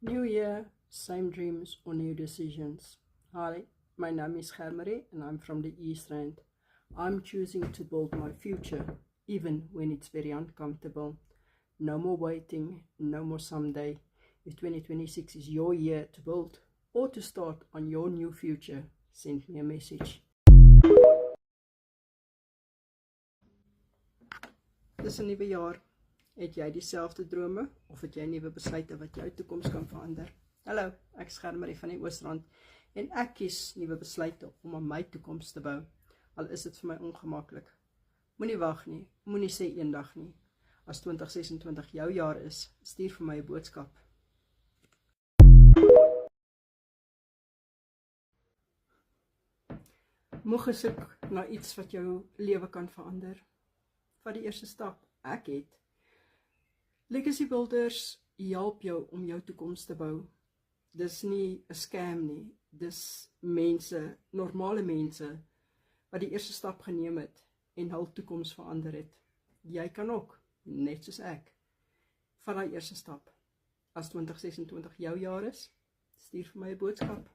New year, same dreams or new decisions. Hi, my name is Germarie and I'm from the East Rand. I'm choosing to build my future, even when it's very uncomfortable. No more waiting, no more someday. If 2026 is your year to build or to start on your new future, send me a message. Dis 'n nuwe jaar. Het jy dieselfde drome of het jy nuwe besluite wat jou toekoms kan verander? Hallo, ek is Germarie van die Oosrand en ek kies nuwe besluite om aan my toekoms te bou. Al is dit vir my ongemaklik. Moenie wag nie, moenie sê eendag nie. As 2026 jou jaar is, stuur vir my 'n boodskap. Moeg gesoek na iets wat jou lewe kan verander. Vat die eerste stap. Ek het. Legacy Builders help jou om jou toekoms te bou. Dis nie 'n scam nie. Dis mense, normale mense, wat die eerste stap geneem het en hul toekoms verander het. Jy kan ook, net soos ek. Vat daai eerste stap. As 2026 jou jaar is, stuur vir my 'n boodskap.